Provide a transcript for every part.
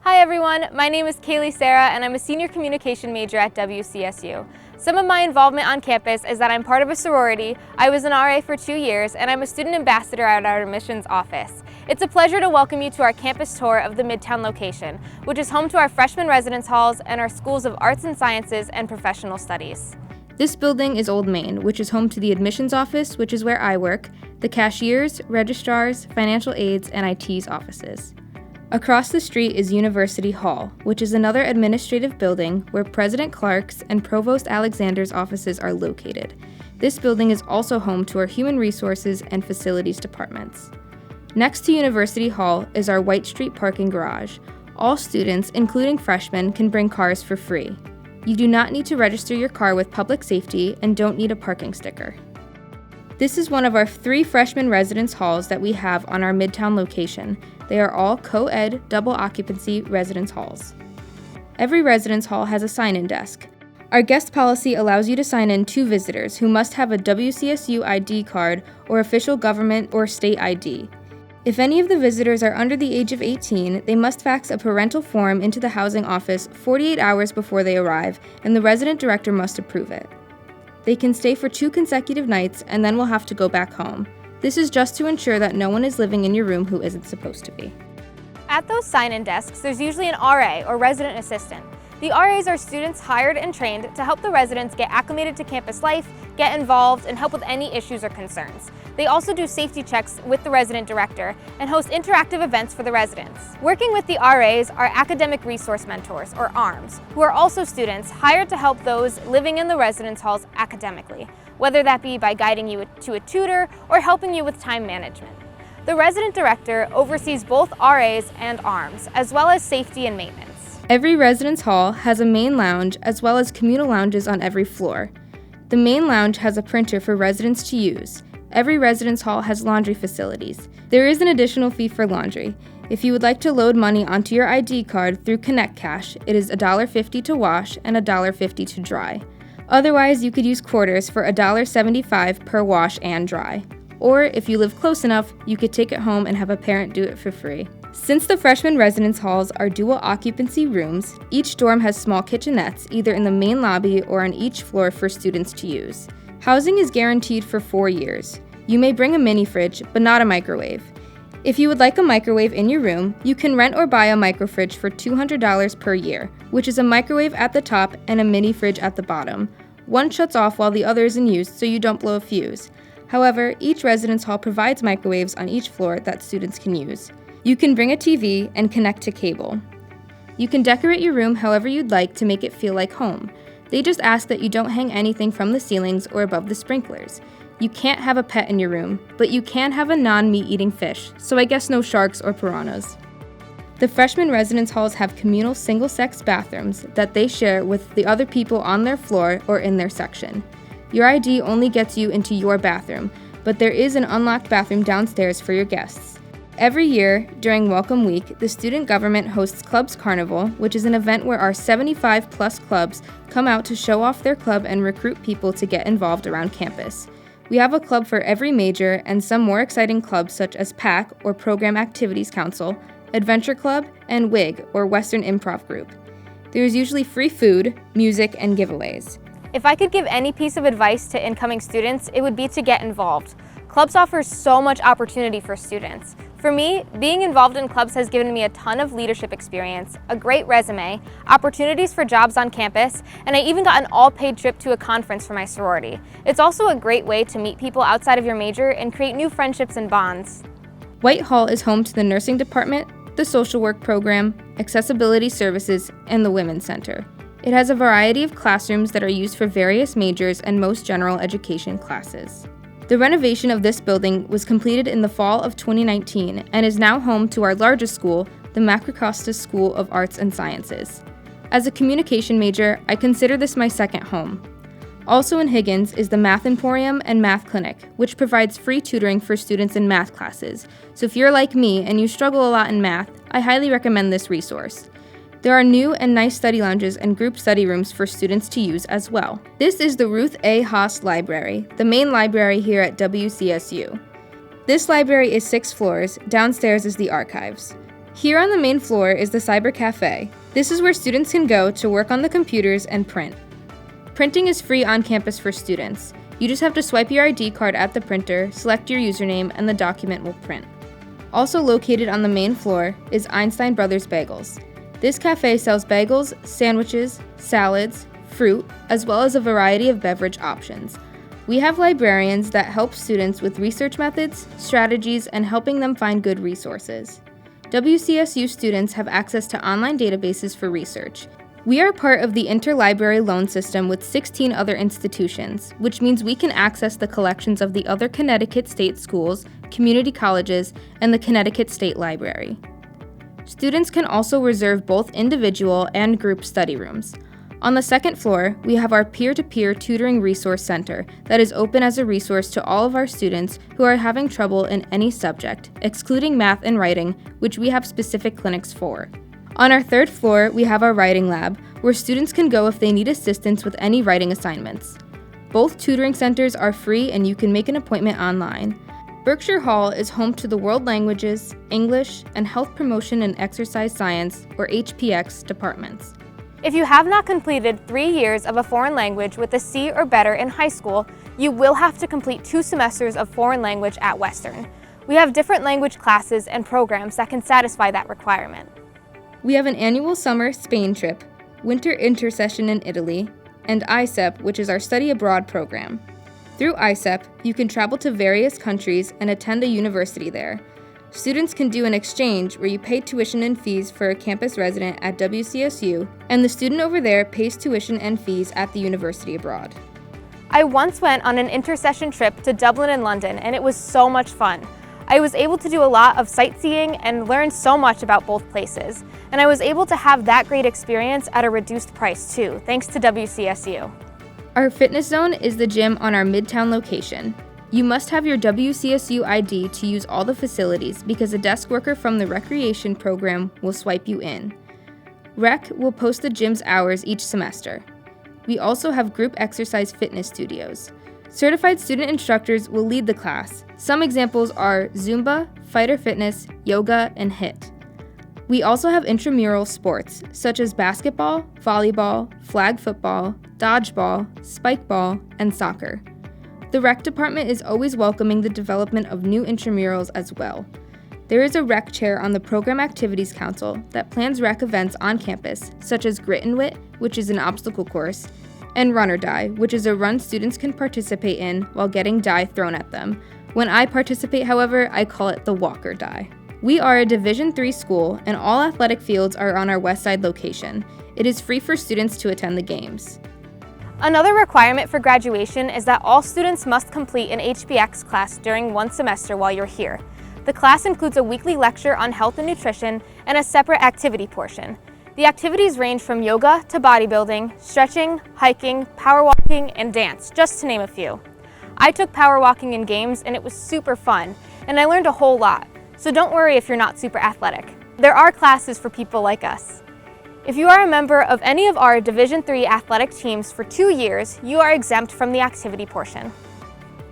Hi everyone, my name is Kaylee Serra and I'm a senior communication major at WCSU. Some of my involvement on campus is that I'm part of a sorority, I was an RA for 2 years, and I'm a student ambassador at our admissions office. It's a pleasure to welcome you to our campus tour of the Midtown location, which is home to our freshman residence halls and our schools of arts and sciences and professional studies. This building is Old Main, which is home to the admissions office, which is where I work, the cashiers, registrars, financial aides, and IT's offices. Across the street is University Hall, which is another administrative building where President Clark's and Provost Alexander's offices are located. This building is also home to our human resources and facilities departments. Next to University Hall is our White Street parking garage. All students, including freshmen, can bring cars for free. You do not need to register your car with public safety and don't need a parking sticker. This is one of our 3 freshman residence halls that we have on our Midtown location. They are all co-ed, double occupancy residence halls. Every residence hall has a sign-in desk. Our guest policy allows you to sign in 2 visitors who must have a WCSU ID card or official government or state ID. If any of the visitors are under the age of 18, they must fax a parental form into the housing office 48 hours before they arrive, and the resident director must approve it. They can stay for 2 consecutive nights and then will have to go back home. This is just to ensure that no one is living in your room who isn't supposed to be. At those sign-in desks, there's usually an RA or resident assistant. The RAs are students hired and trained to help the residents get acclimated to campus life, get involved, and help with any issues or concerns. They also do safety checks with the resident director and host interactive events for the residents. Working with the RAs are academic resource mentors, or ARMs, who are also students hired to help those living in the residence halls academically, whether that be by guiding you to a tutor or helping you with time management. The resident director oversees both RAs and ARMs, as well as safety and maintenance. Every residence hall has a main lounge as well as communal lounges on every floor. The main lounge has a printer for residents to use. Every residence hall has laundry facilities. There is an additional fee for laundry. If you would like to load money onto your ID card through Connect Cash, it is $1.50 to wash and $1.50 to dry. Otherwise, you could use quarters for $1.75 per wash and dry. Or if you live close enough, you could take it home and have a parent do it for free. Since the freshman residence halls are dual occupancy rooms, each dorm has small kitchenettes either in the main lobby or on each floor for students to use. Housing is guaranteed for 4 years. You may bring a mini fridge, but not a microwave. If you would like a microwave in your room, you can rent or buy a microfridge for $200 per year, which is a microwave at the top and a mini fridge at the bottom. One shuts off while the other is in use so you don't blow a fuse. However, each residence hall provides microwaves on each floor that students can use. You can bring a TV and connect to cable. You can decorate your room however you'd like to make it feel like home. They just ask that you don't hang anything from the ceilings or above the sprinklers. You can't have a pet in your room, but you can have a non-meat-eating fish, so I guess no sharks or piranhas. The freshman residence halls have communal single-sex bathrooms that they share with the other people on their floor or in their section. Your ID only gets you into your bathroom, but there is an unlocked bathroom downstairs for your guests. Every year, during Welcome Week, the student government hosts Clubs Carnival, which is an event where our 75-plus clubs come out to show off their club and recruit people to get involved around campus. We have a club for every major and some more exciting clubs such as PAC, or Program Activities Council, Adventure Club, and WIG, or Western Improv Group. There is usually free food, music, and giveaways. If I could give any piece of advice to incoming students, it would be to get involved. Clubs offer so much opportunity for students. For me, being involved in clubs has given me a ton of leadership experience, a great resume, opportunities for jobs on campus, and I even got an all-paid trip to a conference for my sorority. It's also a great way to meet people outside of your major and create new friendships and bonds. White Hall is home to the nursing department, the social work program, accessibility services, and the women's center. It has a variety of classrooms that are used for various majors and most general education classes. The renovation of this building was completed in the fall of 2019 and is now home to our largest school, the Macrocostas School of Arts and Sciences. As a communication major, I consider this my second home. Also in Higgins is the Math Emporium and Math Clinic, which provides free tutoring for students in math classes. So if you're like me and you struggle a lot in math, I highly recommend this resource. There are new and nice study lounges and group study rooms for students to use as well. This is the Ruth A. Haas Library, the main library here at WCSU. This library is 6 floors. Downstairs is the archives. Here on the main floor is the Cyber Cafe. This is where students can go to work on the computers and print. Printing is free on campus for students. You just have to swipe your ID card at the printer, select your username, and the document will print. Also located on the main floor is Einstein Brothers Bagels. This cafe sells bagels, sandwiches, salads, fruit, as well as a variety of beverage options. We have librarians that help students with research methods, strategies, and helping them find good resources. WCSU students have access to online databases for research. We are part of the interlibrary loan system with 16 other institutions, which means we can access the collections of the other Connecticut State schools, community colleges, and the Connecticut State Library. Students can also reserve both individual and group study rooms. On the second floor, we have our peer-to-peer tutoring resource center that is open as a resource to all of our students who are having trouble in any subject, excluding math and writing, which we have specific clinics for. On our third floor, we have our writing lab, where students can go if they need assistance with any writing assignments. Both tutoring centers are free and you can make an appointment online. Berkshire Hall is home to the World Languages, English, and Health Promotion and Exercise Science, or HPX, departments. If you have not completed 3 years of a foreign language with a C or better in high school, you will have to complete 2 semesters of foreign language at Western. We have different language classes and programs that can satisfy that requirement. We have an annual summer Spain trip, winter intersession in Italy, and ISEP, which is our study abroad program. Through ISEP, you can travel to various countries and attend a university there. Students can do an exchange where you pay tuition and fees for a campus resident at WCSU, and the student over there pays tuition and fees at the university abroad. I once went on an intersession trip to Dublin and London, and it was so much fun. I was able to do a lot of sightseeing and learn so much about both places, and I was able to have that great experience at a reduced price too, thanks to WCSU. Our fitness zone is the gym on our Midtown location. You must have your WCSU ID to use all the facilities because a desk worker from the recreation program will swipe you in. Rec will post the gym's hours each semester. We also have group exercise fitness studios. Certified student instructors will lead the class. Some examples are Zumba, fighter fitness, yoga, and HIIT. We also have intramural sports such as basketball, volleyball, flag football, dodgeball, spikeball, and soccer. The rec department is always welcoming the development of new intramurals as well. There is a rec chair on the Program Activities Council that plans rec events on campus, such as Grit and Wit, which is an obstacle course, and Run or Die, which is a run students can participate in while getting die thrown at them. When I participate, however, I call it the Walk or Die. We are a Division III school, and all athletic fields are on our Westside location. It is free for students to attend the games. Another requirement for graduation is that all students must complete an HPX class during one semester while you're here. The class includes a weekly lecture on health and nutrition and a separate activity portion. The activities range from yoga to bodybuilding, stretching, hiking, power walking, and dance, just to name a few. I took power walking in games and it was super fun, and I learned a whole lot, so don't worry if you're not super athletic. There are classes for people like us. If you are a member of any of our Division III athletic teams for 2 years, you are exempt from the activity portion.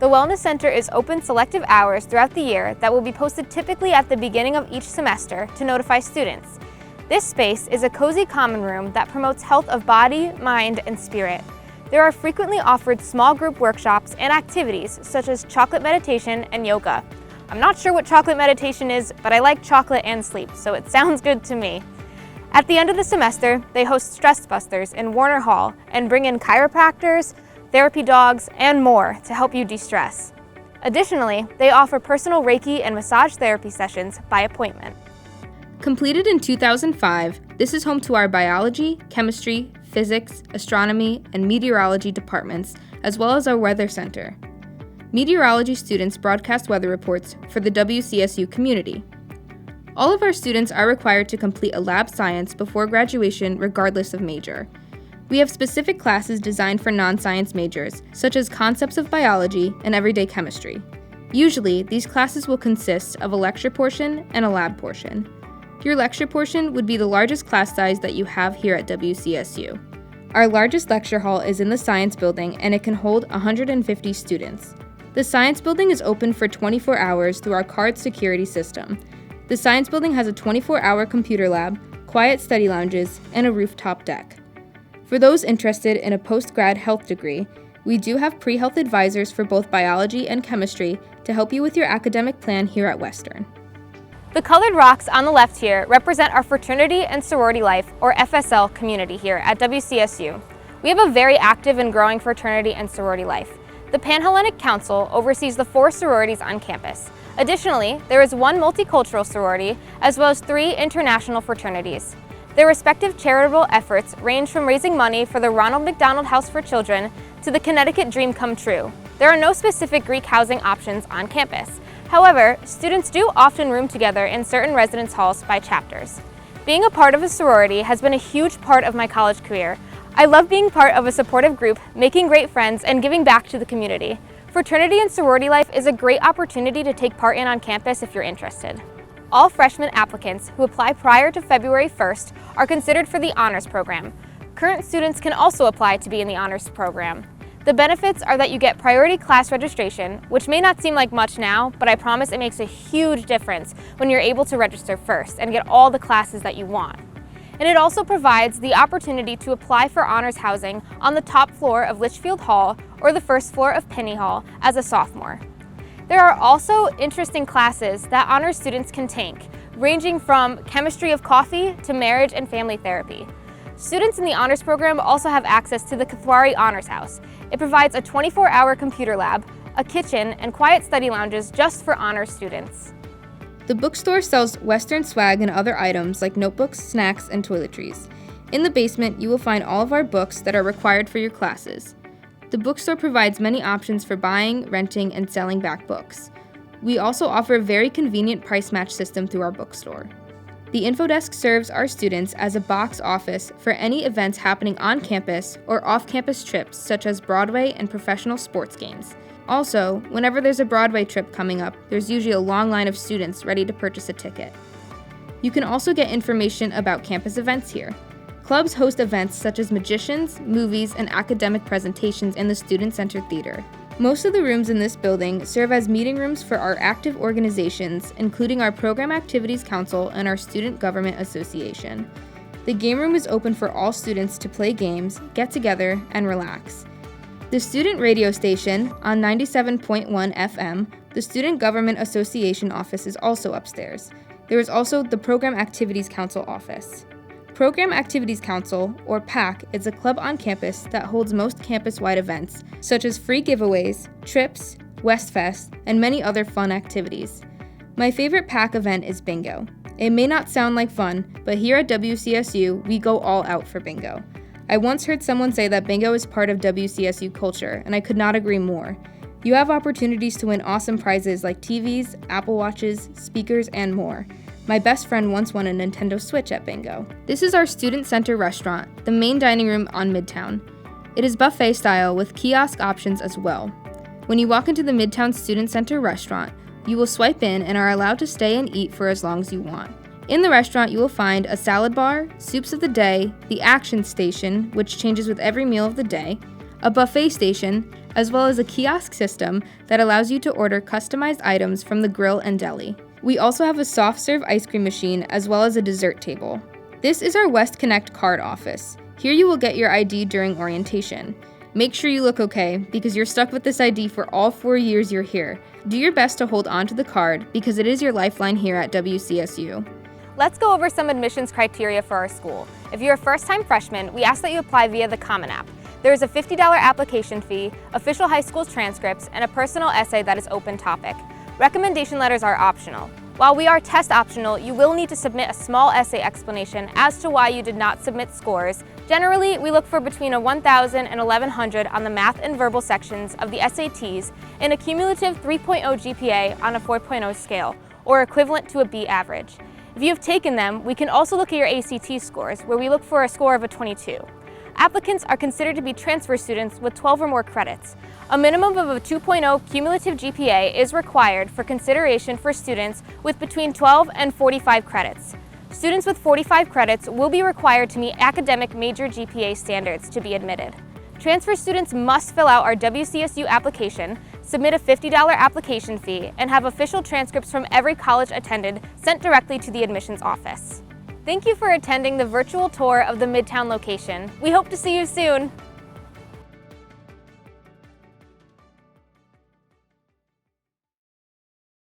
The Wellness Center is open selective hours throughout the year that will be posted typically at the beginning of each semester to notify students. This space is a cozy common room that promotes health of body, mind, and spirit. There are frequently offered small group workshops and activities such as chocolate meditation and yoga. I'm not sure what chocolate meditation is, but I like chocolate and sleep, so it sounds good to me. At the end of the semester, they host Stress Busters in Warner Hall and bring in chiropractors, therapy dogs, and more to help you de-stress. Additionally, they offer personal Reiki and massage therapy sessions by appointment. Completed in 2005, this is home to our biology, chemistry, physics, astronomy, and meteorology departments, as well as our weather center. Meteorology students broadcast weather reports for the WCSU community. All of our students are required to complete a lab science before graduation regardless of major. We have specific classes designed for non-science majors, such as concepts of biology and everyday chemistry. Usually, these classes will consist of a lecture portion and a lab portion. Your lecture portion would be the largest class size that you have here at WCSU. Our largest lecture hall is in the Science Building and it can hold 150 students. The Science Building is open for 24 hours through our card security system. The science building has a 24-hour computer lab, quiet study lounges, and a rooftop deck. For those interested in a post-grad health degree, we do have pre-health advisors for both biology and chemistry to help you with your academic plan here at Western. The colored rocks on the left here represent our fraternity and sorority life, or FSL, community here at WCSU. We have a very active and growing fraternity and sorority life. The Pan-Hellenic Council oversees the 4 sororities on campus. Additionally, there is 1 multicultural sorority, as well as 3 international fraternities. Their respective charitable efforts range from raising money for the Ronald McDonald House for Children to the Connecticut Dream Come True. There are no specific Greek housing options on campus. However, students do often room together in certain residence halls by chapters. Being a part of a sorority has been a huge part of my college career. I love being part of a supportive group, making great friends, and giving back to the community. Fraternity and sorority life is a great opportunity to take part in on campus if you're interested. All freshman applicants who apply prior to February 1st are considered for the honors program. Current students can also apply to be in the honors program. The benefits are that you get priority class registration, which may not seem like much now, but I promise it makes a huge difference when you're able to register first and get all the classes that you want. And it also provides the opportunity to apply for honors housing on the top floor of Litchfield Hall or the first floor of Penny Hall as a sophomore. There are also interesting classes that honors students can take, ranging from chemistry of coffee to marriage and family therapy. Students in the honors program also have access to the Kathwari Honors House. It provides a 24-hour computer lab, a kitchen, and quiet study lounges just for honors students. The bookstore sells Western swag and other items like notebooks, snacks, and toiletries. In the basement, you will find all of our books that are required for your classes. The bookstore provides many options for buying, renting, and selling back books. We also offer a very convenient price match system through our bookstore. The info desk serves our students as a box office for any events happening on campus or off-campus trips such as Broadway and professional sports games. Also, whenever there's a Broadway trip coming up, there's usually a long line of students ready to purchase a ticket. You can also get information about campus events here. Clubs host events such as magicians, movies, and academic presentations in the Student Center Theater. Most of the rooms in this building serve as meeting rooms for our active organizations, including our Program Activities Council and our Student Government Association. The game room is open for all students to play games, get together, and relax. The student radio station on 97.1 FM, the Student Government Association office, is also upstairs. There is also the Program Activities Council office. Program Activities Council, or PAC, is a club on campus that holds most campus-wide events, such as free giveaways, trips, Westfest, and many other fun activities. My favorite PAC event is bingo. It may not sound like fun, but here at WCSU, we go all out for bingo. I once heard someone say that bingo is part of WCSU culture, and I could not agree more. You have opportunities to win awesome prizes like TVs, Apple Watches, speakers, and more. My best friend once won a Nintendo Switch at bingo. This is our Student Center restaurant, the main dining room on Midtown. It is buffet style with kiosk options as well. When you walk into the Midtown Student Center restaurant, you will swipe in and are allowed to stay and eat for as long as you want. In the restaurant, you will find a salad bar, soups of the day, the action station, which changes with every meal of the day, a buffet station, as well as a kiosk system that allows you to order customized items from the grill and deli. We also have a soft serve ice cream machine as well as a dessert table. This is our West Connect card office. Here you will get your ID during orientation. Make sure you look okay because you're stuck with this ID for all 4 years you're here. Do your best to hold on to the card because it is your lifeline here at WCSU. Let's go over some admissions criteria for our school. If you're a first-time freshman, we ask that you apply via the Common App. There is a $50 application fee, official high school transcripts, and a personal essay that is open topic. Recommendation letters are optional. While we are test optional, you will need to submit a small essay explanation as to why you did not submit scores. Generally, we look for between a 1,000 and 1,100 on the math and verbal sections of the SATs and a cumulative 3.0 GPA on a 4.0 scale, or equivalent to a B average. If you have taken them, we can also look at your ACT scores, where we look for a score of a 22. Applicants are considered to be transfer students with 12 or more credits. A minimum of a 2.0 cumulative GPA is required for consideration for students with between 12 and 45 credits. Students with 45 credits will be required to meet academic major GPA standards to be admitted. Transfer students must fill out our WCSU application, submit a $50 application fee, and have official transcripts from every college attended sent directly to the admissions office. Thank you for attending the virtual tour of the Midtown location. We hope to see you soon!